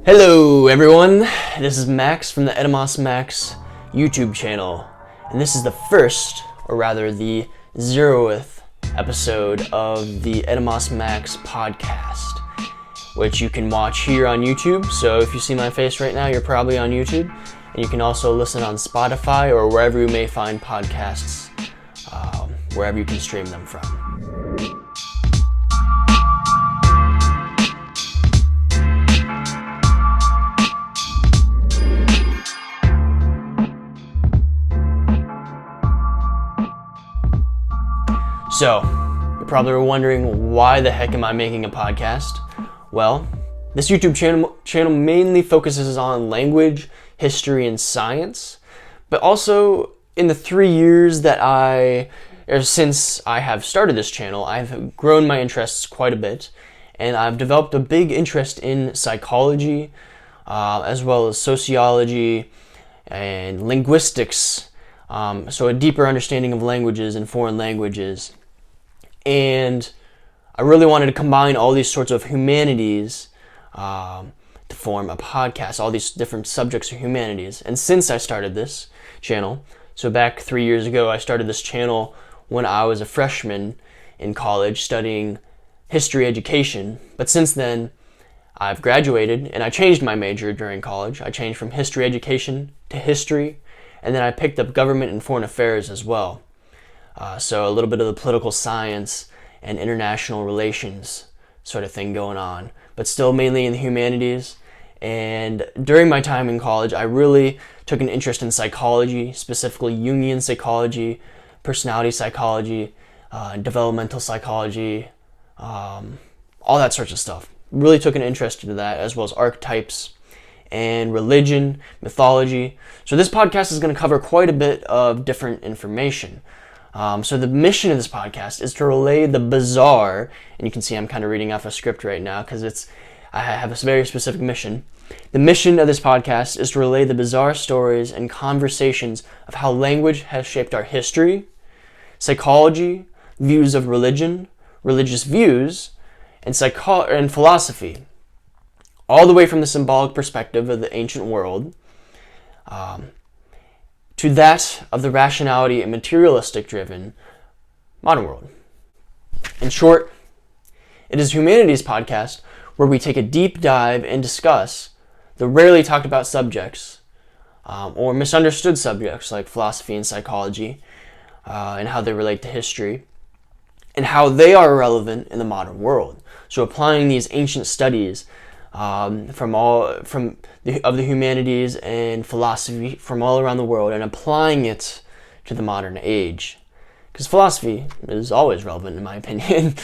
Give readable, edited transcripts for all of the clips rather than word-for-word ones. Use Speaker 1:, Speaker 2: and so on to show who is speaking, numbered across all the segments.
Speaker 1: Hello everyone, this is Max from the Etymos Max YouTube channel, and this is the first, or rather the 0th episode of the Etymos Max Podcast, which you can watch here on YouTube. So if you see my face right now, you're probably on YouTube, and you can also listen on Spotify or wherever you may find podcasts, wherever you can stream them from. So, you're probably wondering, why the heck am I making a podcast? Well, this YouTube channel mainly focuses on language, history, and science, but also in the 3 years since I have started this channel, I've grown my interests quite a bit, and I've developed a big interest in psychology, as well as sociology and linguistics, so a deeper understanding of languages and foreign languages. And I really wanted to combine all these sorts of humanities to form a podcast, all these different subjects of humanities. And since I started this channel, so back 3 years ago, I started this channel when I was a freshman in college studying history education. But since then, I've graduated and I changed my major during college. I changed from history education to history, and then I picked up government and foreign affairs as well. So a little bit of the political science and international relations sort of thing going on, but still mainly in the humanities. And during my time in college, I really took an interest in psychology, specifically Jungian psychology, personality psychology, developmental psychology, all that sorts of stuff. Really took an interest in that, as well as archetypes and religion, mythology. So this podcast is going to cover quite a bit of different information. So the mission of this podcast is to relay the bizarre, and you can see I'm kind of reading off a script right now because I have a very specific mission. The mission of this podcast is to relay the bizarre stories and conversations of how language has shaped our history, psychology, views of religion, religious views, and philosophy, all the way from the symbolic perspective of the ancient world, to that of the rationality and materialistic driven modern world. In short, it is a humanities podcast where we take a deep dive and discuss the rarely talked about subjects or misunderstood subjects like philosophy and psychology, and how they relate to history and how they are relevant in the modern world. So applying these ancient studies from the humanities and philosophy from all around the world and applying it to the modern age, because philosophy is always relevant in my opinion.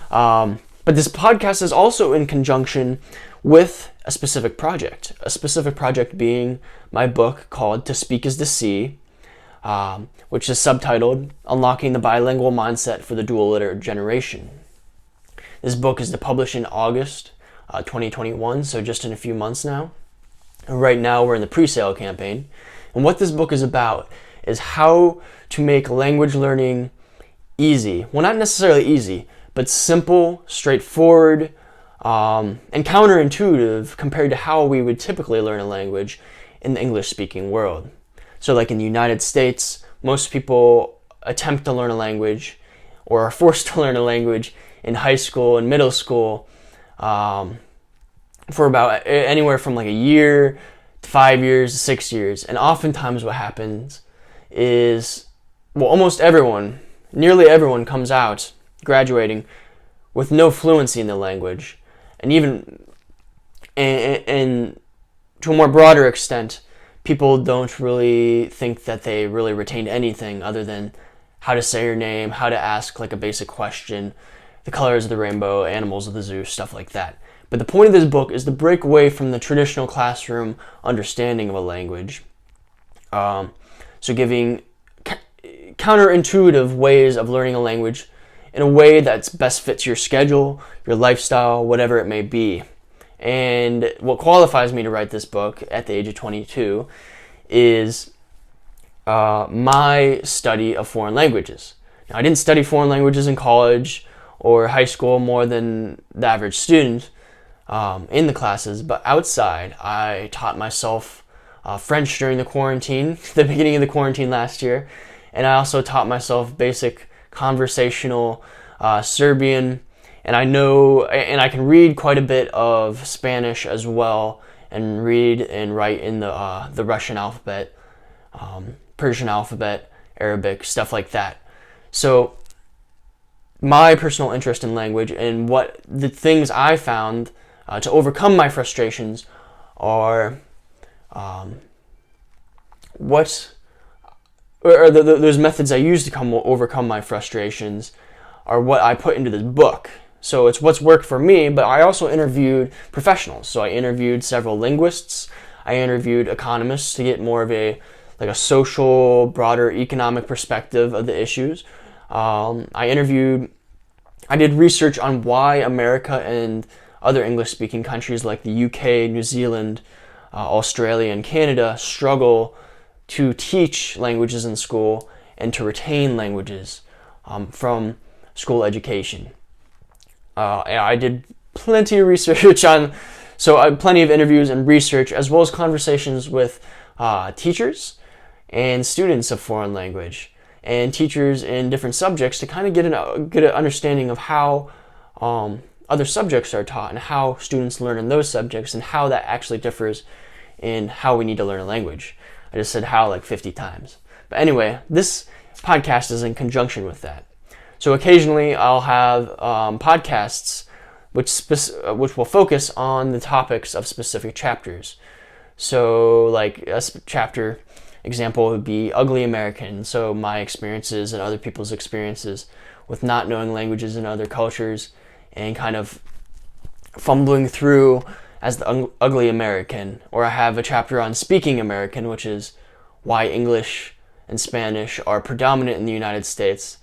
Speaker 1: But this podcast is also in conjunction with a specific project being my book called To Speak is to See, which is subtitled Unlocking the Bilingual Mindset for the Dual Literate Generation. This book is to publish in August 2021, so just in a few months now. And right now we're in the pre-sale campaign. And what this book is about is how to make language learning easy. Well, not necessarily easy, but simple, straightforward, and counterintuitive compared to how we would typically learn a language in the English-speaking world. So like in the United States, most people attempt to learn a language or are forced to learn a language in high school and middle school for about anywhere from like a year to 5 years to 6 years. And oftentimes what happens is, nearly everyone comes out graduating with no fluency in the language, and even and to a more broader extent, people don't really think that they really retained anything other than how to say your name, how to ask like a basic question, the colors of the rainbow, animals of the zoo, stuff like that. But the point of this book is to break away from the traditional classroom understanding of a language. So giving counterintuitive ways of learning a language in a way that best fits your schedule, your lifestyle, whatever it may be. And what qualifies me to write this book at the age of 22 is my study of foreign languages. Now, I didn't study foreign languages in college or high school more than the average student, in the classes, but outside, I taught myself French during the quarantine, the beginning of the quarantine last year, and I also taught myself basic conversational Serbian, and I can read quite a bit of Spanish as well, and read and write in the Russian alphabet, Persian alphabet, Arabic, stuff like that. So my personal interest in language and what the things I found to overcome my frustrations are those methods I use to overcome my frustrations are what I put into this book. So it's what's worked for me, but I also interviewed professionals. So I interviewed several linguists. I interviewed economists to get more of a social, broader economic perspective of the issues. I did research on why America and other English-speaking countries like the UK, New Zealand, Australia, and Canada struggle to teach languages in school and to retain languages from school education. I did plenty of research plenty of interviews and research, as well as conversations with teachers and students of foreign language and teachers in different subjects to kind of get an understanding of how other subjects are taught and how students learn in those subjects and how that actually differs in how we need to learn a language. I just said how like 50 times. But anyway, this podcast is in conjunction with that. So occasionally I'll have podcasts which will focus on the topics of specific chapters. So like a chapter example would be Ugly American. So my experiences and other people's experiences with not knowing languages in other cultures and kind of fumbling through as the Ugly American. Or I have a chapter on Speaking American, which is why English and Spanish are predominant in the United States,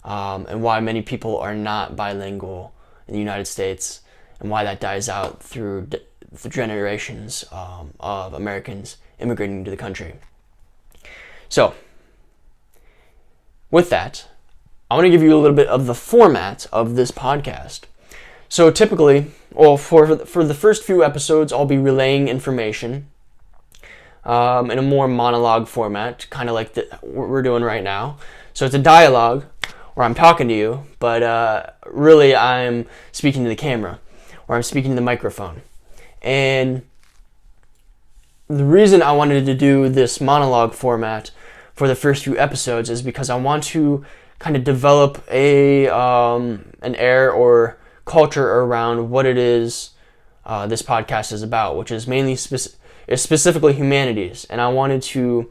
Speaker 1: and why many people are not bilingual in the United States, and why that dies out through the generations of Americans immigrating to the country. So, with that, I want to give you a little bit of the format of this podcast. So typically, for the first few episodes, I'll be relaying information in a more monologue format, kind of like what we're doing right now. So it's a dialogue where I'm talking to you, but really I'm speaking to the camera, or I'm speaking to the microphone. And the reason I wanted to do this monologue format for the first few episodes is because I want to kind of develop an air or culture around what it is this podcast is about, which is mainly specifically humanities. And I wanted to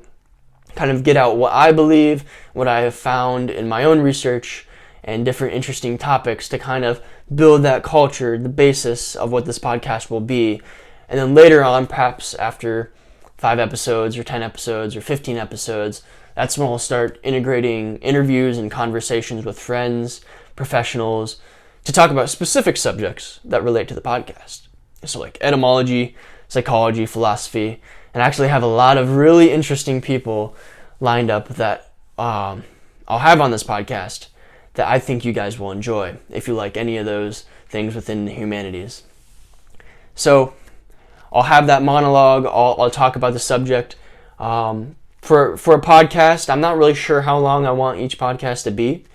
Speaker 1: kind of get out what I believe, what I have found in my own research, and different interesting topics to kind of build that culture, the basis of what this podcast will be. And then later on, perhaps after 5 episodes or 10 episodes or 15 episodes, that's when I'll start integrating interviews and conversations with friends, professionals, to talk about specific subjects that relate to the podcast. So like etymology, psychology, philosophy, and I actually have a lot of really interesting people lined up that I'll have on this podcast that I think you guys will enjoy if you like any of those things within the humanities. So I'll have that monologue. I'll talk about the subject. For a podcast, I'm not really sure how long I want each podcast to be.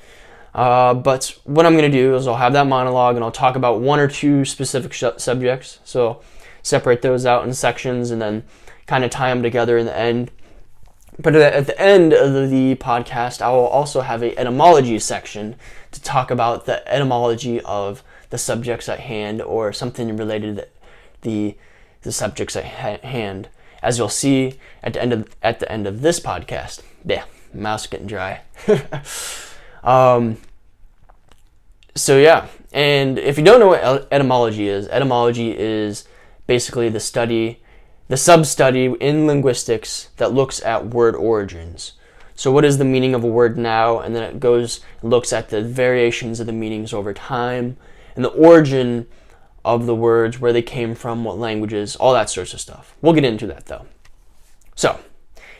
Speaker 1: But what I'm going to do is I'll have that monologue and I'll talk about 1 or 2 specific subjects. So separate those out in sections and then kind of tie them together in the end. But at the end of the podcast, I will also have an etymology section to talk about the etymology of the subjects at hand, or something related to the subjects at hand, as you'll see at the end of this podcast. Yeah, mouth's getting dry. So yeah, and if you don't know what etymology is basically the sub-study in linguistics that looks at word origins. So what is the meaning of a word now? And then it goes and looks at the variations of the meanings over time and the origin of the words, where they came from, what languages, all that sorts of stuff. We'll get into that though. So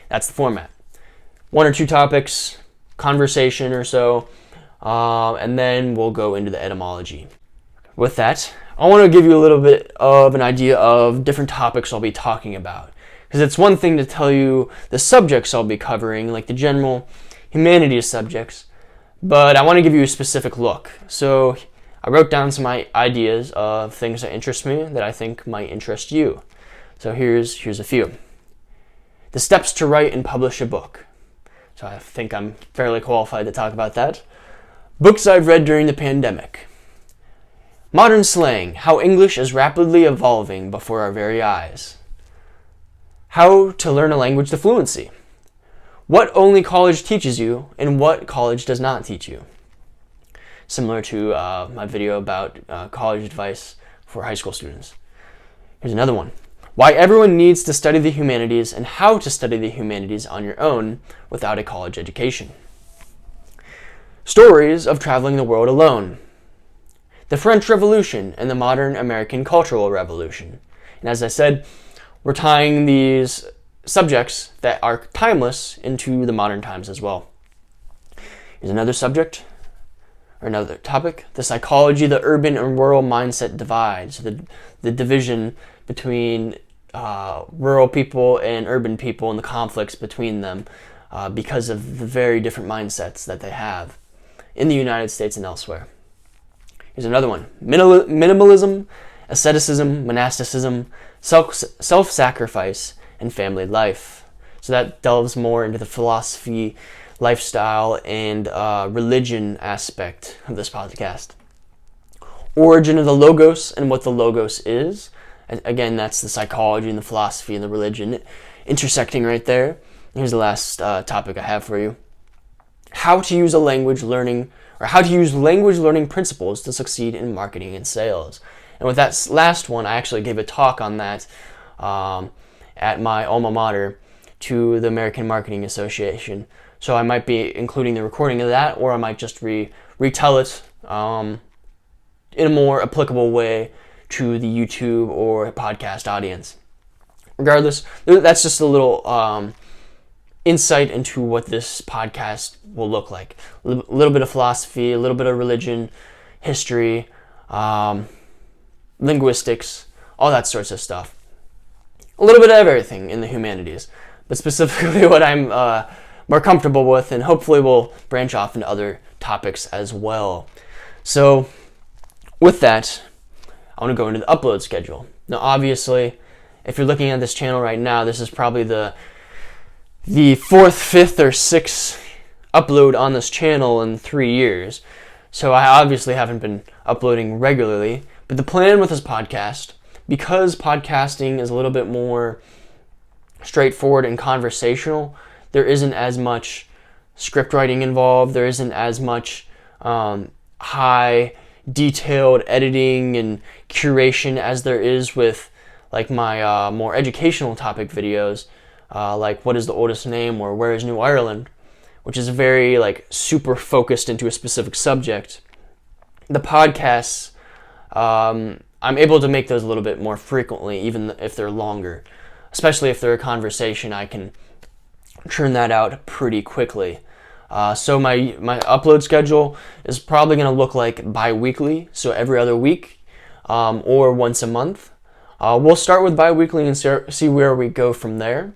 Speaker 1: that's the format. 1 or 2 topics, conversation or so, and then we'll go into the etymology. With that, I want to give you a little bit of an idea of different topics I'll be talking about. Because it's one thing to tell you the subjects I'll be covering, like the general humanities subjects, but I want to give you a specific look. So I wrote down some ideas of things that interest me that I think might interest you. So here's a few. The steps to write and publish a book. So I think I'm fairly qualified to talk about that. Books I've read during the pandemic. Modern slang, how English is rapidly evolving before our very eyes. How to learn a language to fluency. What only college teaches you and what college does not teach you. Similar to my video about college advice for high school students. Here's another one. Why everyone needs to study the humanities and how to study the humanities on your own without a college education. Stories of traveling the world alone. The French Revolution and the modern American Cultural Revolution. And as I said, we're tying these subjects that are timeless into the modern times as well. Here's another subject, or another topic, the psychology of the urban and rural mindset divide. So the division between rural people and urban people and the conflicts between them because of the very different mindsets that they have in the United States and elsewhere. Here's another one. Minimalism, asceticism, monasticism, self-sacrifice, and family life. So that delves more into the philosophy, lifestyle, and religion aspect of this podcast. Origin of the logos and what the logos is. And again, that's the psychology and the philosophy and the religion intersecting right there. Here's the last topic I have for you. How to use language learning principles to succeed in marketing and sales. And with that last one, I actually gave a talk on that at my alma mater to the American Marketing Association. So I might be including the recording of that, or I might just retell it in a more applicable way to the YouTube or podcast audience. Regardless, that's just a little insight into what this podcast will look like. A little bit of philosophy, a little bit of religion, history, linguistics, all that sorts of stuff. A little bit of everything in the humanities, but specifically what I'm more comfortable with, and hopefully we'll branch off into other topics as well. So with that, I want to go into the upload schedule. Now, obviously, if you're looking at this channel right now, this is probably the fourth, fifth, or sixth upload on this channel in 3 years. So I obviously haven't been uploading regularly. But the plan with this podcast, because podcasting is a little bit more straightforward and conversational, there isn't as much script writing involved. There isn't as much high detailed editing and curation as there is with like my more educational topic videos, like what is the oldest name or where is New Ireland, which is very like super focused into a specific subject. The podcasts, I'm able to make those a little bit more frequently, even if they're longer, especially if they're a conversation. I can churn that out pretty quickly. So my upload schedule is probably going to look like bi-weekly, so every other week, or once a month. We'll start with bi-weekly and see where we go from there.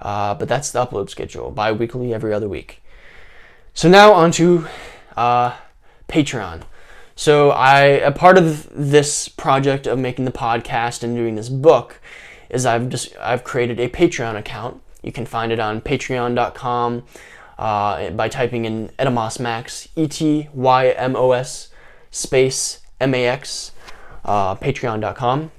Speaker 1: But that's the upload schedule, bi-weekly, every other week. So now on to Patreon. So a part of this project of making the podcast and doing this book is I've created a Patreon account. You can find it on patreon.com. By typing in Etymos Max, ETYMOS space MAX, patreon.com.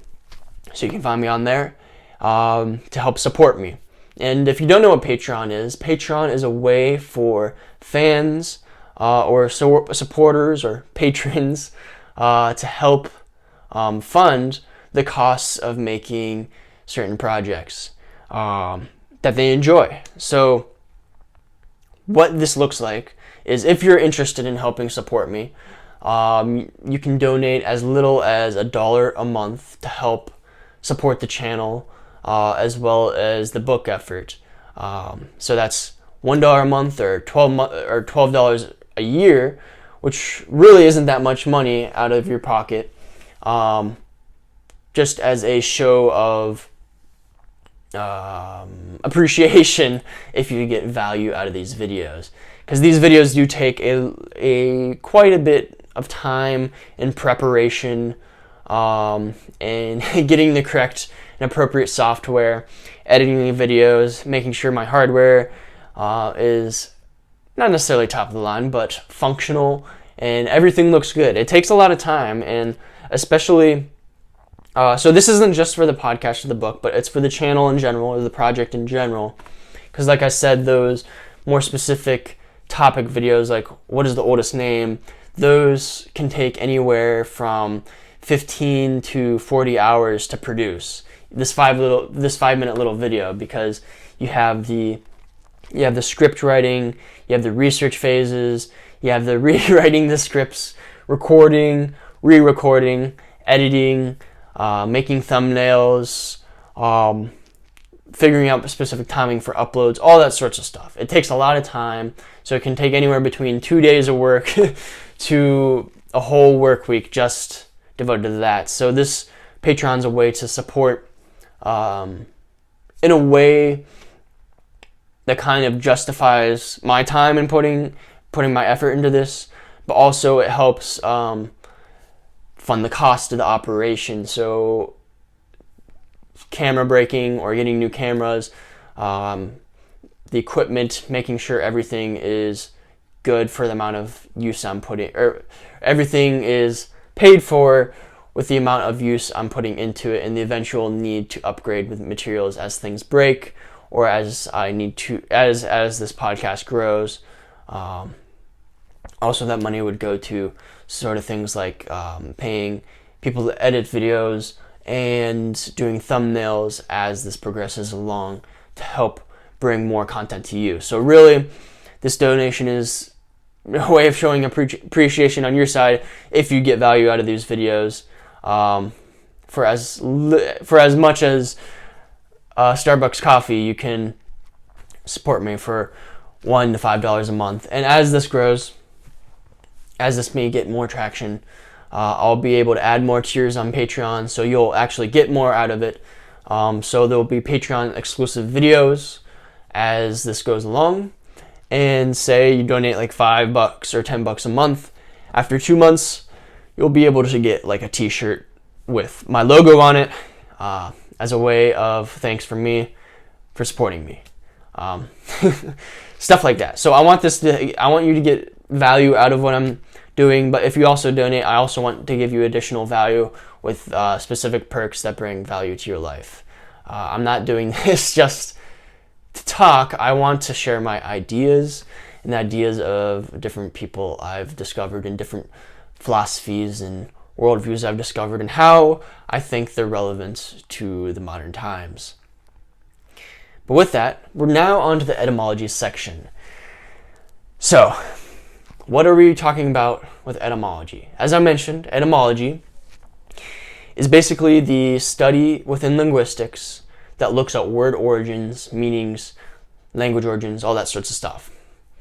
Speaker 1: So you can find me on there to help support me. And if you don't know what Patreon is a way for fans or supporters or patrons to help fund the costs of making certain projects that they enjoy. So what this looks like is, if you're interested in helping support me, you can donate as little as $1 a month to help support the channel, as well as the book effort. So that's $1 a month or $12 a year, which really isn't that much money out of your pocket. just as a show of appreciation if you get value out of these videos, because these videos do take a quite a bit of time in preparation, and getting the correct and appropriate software, editing the videos, making sure my hardware is not necessarily top of the line but functional and everything looks good. It takes a lot of time, and especially so this isn't just for the podcast or the book, but it's for the channel in general, or the project in general. Because like I said, those more specific topic videos, like what is the oldest name, those can take anywhere from 15 to 40 hours to produce. This 5-minute little video, because you have the script writing, you have the research phases, you have the rewriting the scripts, recording, re-recording, editing, making thumbnails, figuring out specific timing for uploads, all that sorts of stuff. It takes a lot of time, so it can take anywhere between 2 days of work to a whole work week just devoted to that. So this Patreon's a way to support in a way that kind of justifies my time and putting my effort into this, but also it helps fund the cost of the operation. So camera breaking or getting new cameras, the equipment, making sure everything is good for the amount of use I'm putting, or everything is paid for with the amount of use I'm putting into it, and the eventual need to upgrade with materials as things break, or as I need to, as this podcast grows. Also, that money would go to sort of things like paying people to edit videos and doing thumbnails as this progresses along to help bring more content to you. So really, this donation is a way of showing appreciation on your side if you get value out of these videos. For as much as Starbucks coffee, you can support me for $1 to $5 a month. And as this grows, as this may get more traction, I'll be able to add more tiers on Patreon, so you'll actually get more out of it. So there will be Patreon exclusive videos as this goes along. And say you donate like $5 or $10 a month. After 2 months, you'll be able to get like a t-shirt with my logo on it, as a way of thanks from me for supporting me. Stuff like that. So I want you to get value out of what I'm doing, but if you also donate, I also want to give you additional value with specific perks that bring value to your life. I'm not doing this just to talk. I want to share my ideas and the ideas of different people I've discovered, and different philosophies and worldviews I've discovered, and how I think they're relevant to the modern times. But with that, we're now on to the etymology section. So, what are we talking about with etymology? As I mentioned, etymology is basically the study within linguistics that looks at word origins, meanings, language origins, all that sorts of stuff.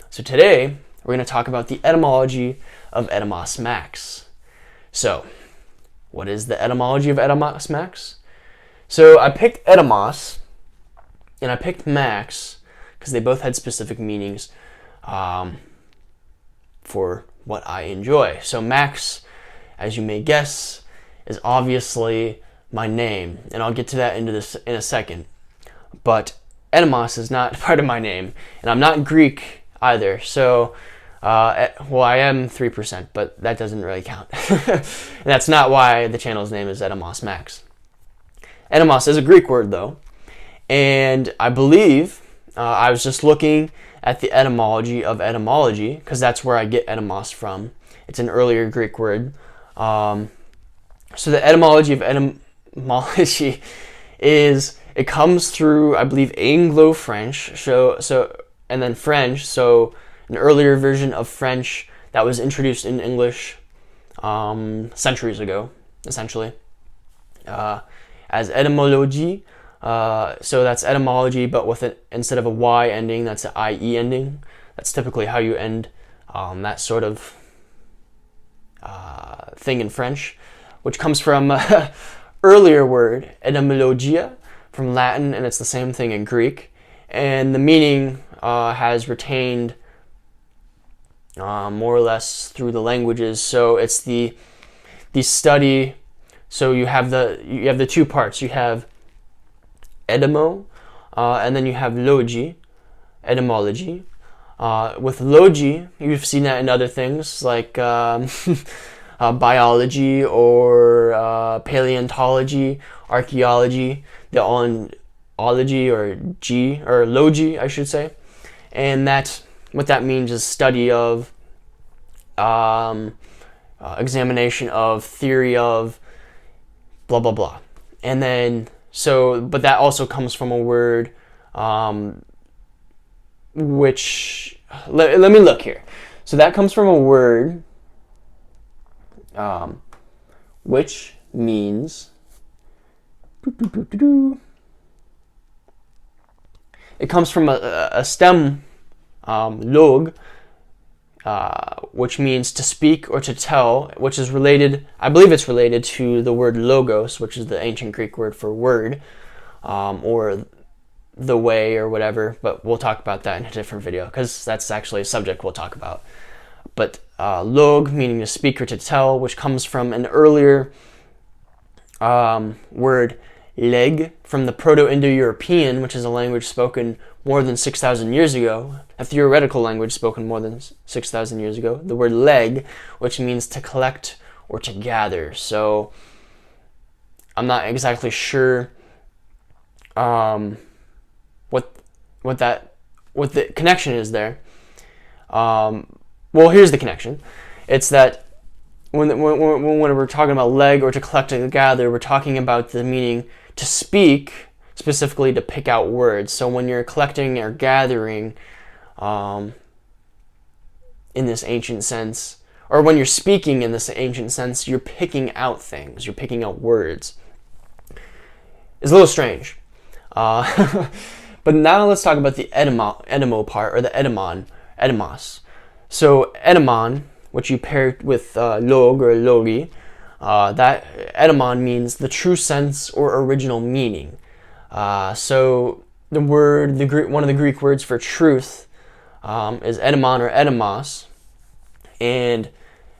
Speaker 1: So today, we're going to talk about the etymology of Etymos Max. So, what is the etymology of Etymos Max? So I picked etymos and I picked max because they both had specific meanings for what I enjoy. So Max, as you may guess, is obviously my name, and I'll get to that in a second. But Etymos is not part of my name, and I'm not Greek either. So, well, I am 3%, but that doesn't really count. And that's not why the channel's name is Etymos Max. Etymos is a Greek word, though, and I believe I was just looking at the etymology of etymology, because that's where I get etymos from. It's an earlier Greek word. So the etymology of etymology is, it comes through, I believe, Anglo-French, and then French, so an earlier version of French that was introduced in English centuries ago, essentially, as etymology. So that's etymology, but with it, instead of a Y ending, that's an IE ending. That's typically how you end that sort of thing in French. which comes from earlier word, etymologia, from Latin, and it's the same thing in Greek. And the meaning has retained more or less through the languages. So it's the study. So you have the two parts. You have etymo, and then you have logi, etymology. With logi, you've seen that in other things like biology or paleontology, archaeology, the ology or logi, I should say, and what that means is study of, examination of, theory of, blah blah blah, and then but that also comes from a word, which let me look here. So that comes from a word, which means. It comes from a stem, log, which means to speak or to tell, which is related, I believe it's related to the word logos, which is the ancient Greek word for word, or the way or whatever, but we'll talk about that in a different video, because that's actually a subject we'll talk about. But log, meaning to speak or to tell, which comes from an earlier word, leg, from the Proto-Indo-European, which is a language spoken more than 6,000 years ago, a theoretical language spoken more than 6,000 years ago. The word leg, which means to collect or to gather. So I'm not exactly sure what the connection is there. Well, here's the connection. It's that when we're talking about leg or to collect or to gather, we're talking about the meaning to speak, specifically to pick out words. So when you're collecting or gathering, in this ancient sense, or when you're speaking in this ancient sense, you're picking out things, you're picking out words. It's a little strange. But now let's talk about the etymo part, or the etymos. So etymon, which you pair with log or logi, that etymon means the true sense or original meaning. So the word, one of the Greek words for truth, is etymon or etymos, and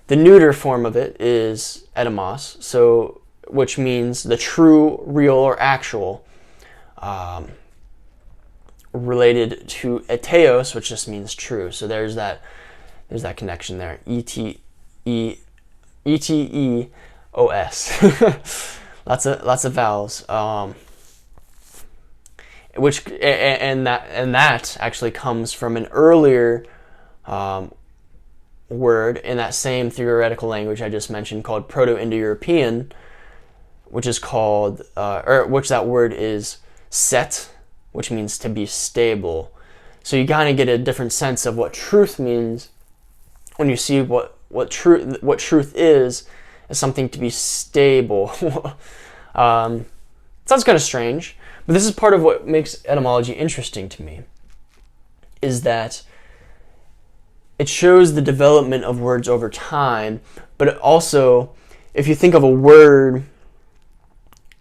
Speaker 1: the neuter form of it is etymos, so which means the true, real, or actual, related to eteos, which just means true. So there's that connection there. ETEOS. lots of vowels. Which and that actually comes from an earlier word in that same theoretical language I just mentioned, called Proto-Indo-European, which is called, which that word is set, which means to be stable. So you kind of get a different sense of what truth means when you see what truth is as something to be stable. Sounds kind of strange, but this is part of what makes etymology interesting to me, is that it shows the development of words over time, but it also, if you think of a word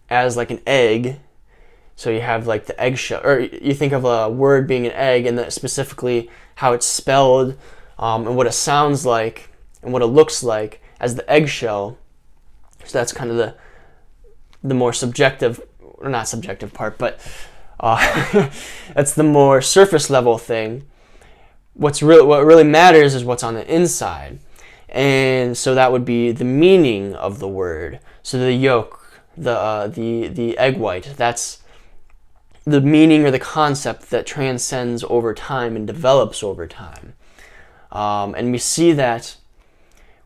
Speaker 1: as like an egg, so you have like the eggshell, or you think of a word being an egg, and that specifically how it's spelled, and what it sounds like and what it looks like as the eggshell. So that's kind of the more subjective, or not subjective part, but that's the more surface level thing. What really matters is what's on the inside, and so that would be the meaning of the word. So the yolk, the egg white, that's the meaning or the concept that transcends over time and develops over time. And we see that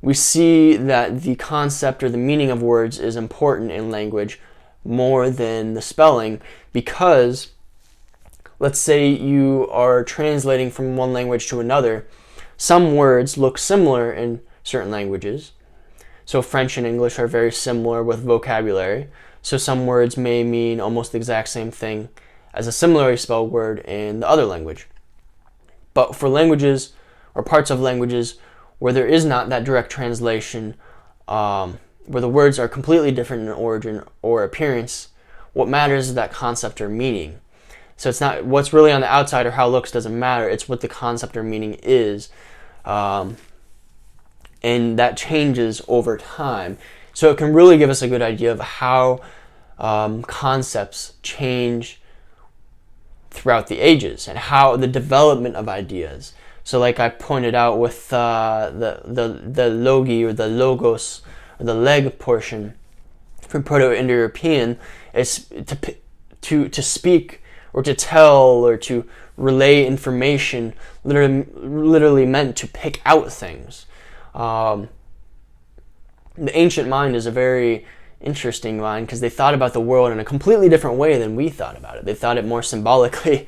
Speaker 1: the concept or the meaning of words is important in language more than the spelling, because let's say you are translating from one language to another. Some words look similar in certain languages. So French and English are very similar with vocabulary. So some words may mean almost the exact same thing as a similarly spelled word in the other language. But for languages or parts of languages where there is not that direct translation, where the words are completely different in origin or appearance, what matters is that concept or meaning. So it's not what's really on the outside or how it looks doesn't matter. It's what the concept or meaning is. And that changes over time. So it can really give us a good idea of how concepts change throughout the ages and how the development of ideas. So like I pointed out with the logi or the logos or the leg portion from Proto-Indo-European is to speak or to tell or to relay information, literally meant to pick out things. The ancient mind is a very interesting mind because they thought about the world in a completely different way than we thought about it. They thought it more symbolically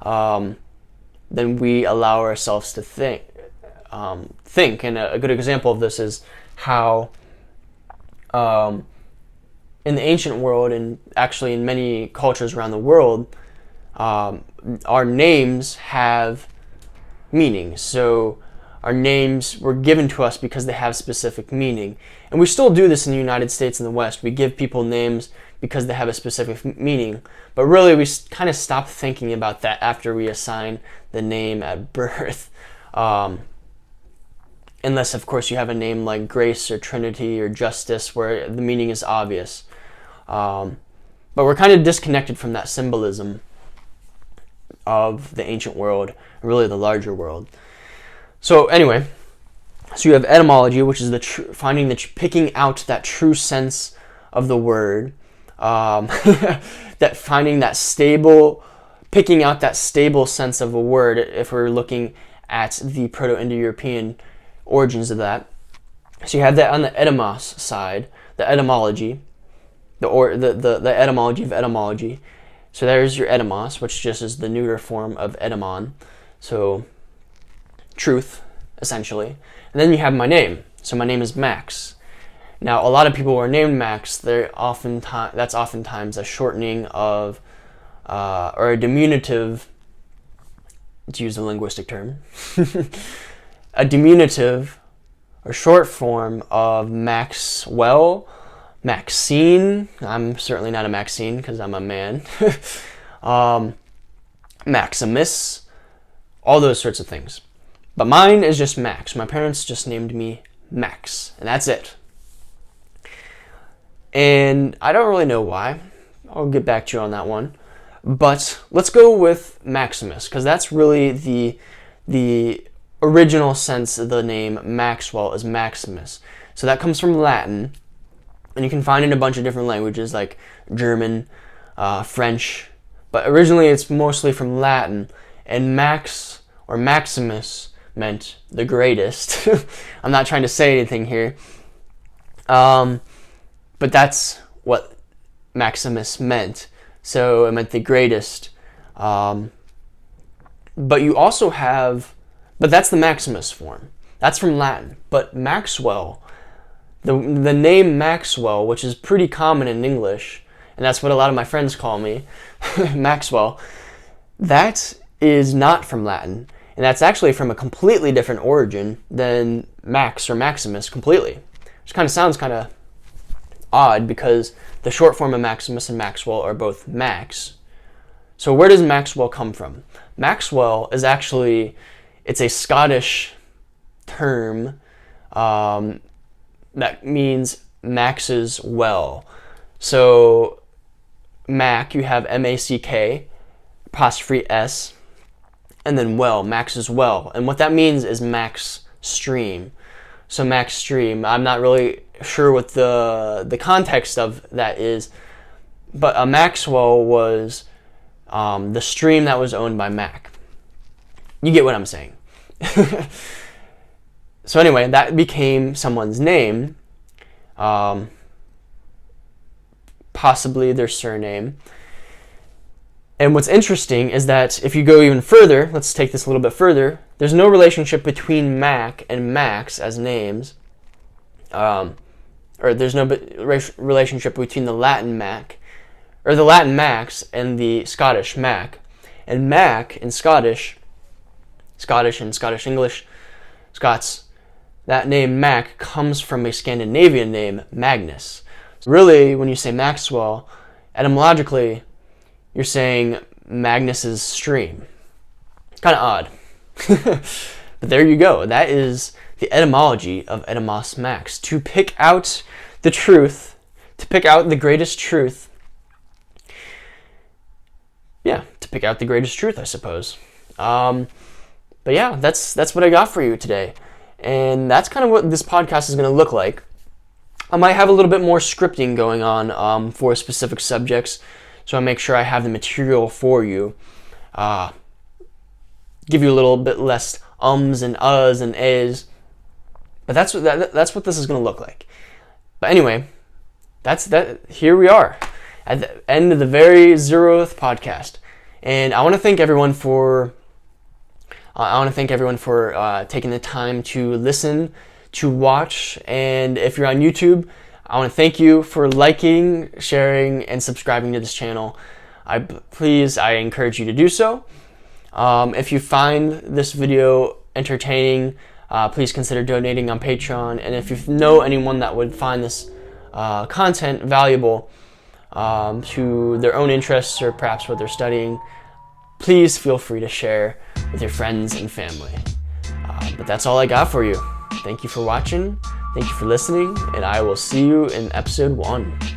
Speaker 1: than we allow ourselves to think. And a good example of this is how in the ancient world, and actually in many cultures around the world, our names have meaning. So our names were given to us because they have specific meaning. And we still do this in the United States and the West. We give people names because they have a specific meaning. But really, we kind of stop thinking about that after we assign the name at birth. Unless, of course, you have a name like Grace or Trinity or Justice where the meaning is obvious. But we're kind of disconnected from that symbolism of the ancient world, really the larger world. So anyway, so you have etymology, which is picking out that true sense of the word, picking out that stable sense of a word. If we're looking at the Proto-Indo-European origins of that, so you have that on the etymos side, the etymology, the etymology of etymology. So there's your etymos, which just is the neuter form of etymon, so truth, essentially. And then you have my name. So my name is Max. Now, a lot of people who are named Max, that's oftentimes a shortening of, or a diminutive, to use a linguistic term, a diminutive or short form of Maxwell, Maxine. I'm certainly not a Maxine because I'm a man. Maximus, all those sorts of things. But mine is just Max. My parents just named me Max, and that's it. And I don't really know why. I'll get back to you on that one. But let's go with Maximus, because that's really the original sense of the name Maxwell is Maximus. So that comes from Latin, and you can find it in a bunch of different languages like German, French, but originally it's mostly from Latin. And Max or Maximus meant the greatest. I'm not trying to say anything here, but that's what Maximus meant. So it meant the greatest. But you also have, but that's the Maximus form. That's from Latin. But Maxwell, the name Maxwell, which is pretty common in English, and that's what a lot of my friends call me, Maxwell, that is not from Latin. And that's actually from a completely different origin than Max or Maximus completely. Which kind of sounds kind of odd because the short form of Maximus and Maxwell are both Max. So where does Maxwell come from? Maxwell is actually, it's a Scottish term that means Max's well. So Mack, you have M-A-C-K, apostrophe S, and then well, Max's well. And what that means is Max stream. So Max stream, I'm not really sure what the context of that is, but a Maxwell was the stream that was owned by Mack. You get what I'm saying. So anyway, that became someone's name, possibly their surname. And what's interesting is that if you go even further, let's take this a little bit further, there's no relationship between Mack and Max as names, or there's no relationship between the Latin Mack, or the Latin Max and the Scottish Mack. And Mack in Scottish and Scottish English, Scots, that name Mack comes from a Scandinavian name, Magnus. So really, when you say Maxwell, etymologically, you're saying Magnus's stream. Kind of odd. But there you go. That is the etymology of Etymos Max. To pick out the truth, to pick out the greatest truth. Yeah, to pick out the greatest truth, I suppose. But yeah, that's what I got for you today. And that's kind of what this podcast is going to look like. I might have a little bit more scripting going on for specific subjects, so I make sure I have the material for you. Give you a little bit less ums and uhs and ahs. But that's what this is going to look like. But anyway, here we are at the end of the very 0th podcast. And I want to thank everyone for taking the time to listen, to watch, and if you're on YouTube, I want to thank you for liking, sharing, and subscribing to this channel. I encourage you to do so. If you find this video entertaining, please consider donating on Patreon. And if you know anyone that would find this content valuable to their own interests or perhaps what they're studying, please feel free to share with your friends and family. But that's all I got for you. Thank you for watching. Thank you for listening. And I will see you in episode 1.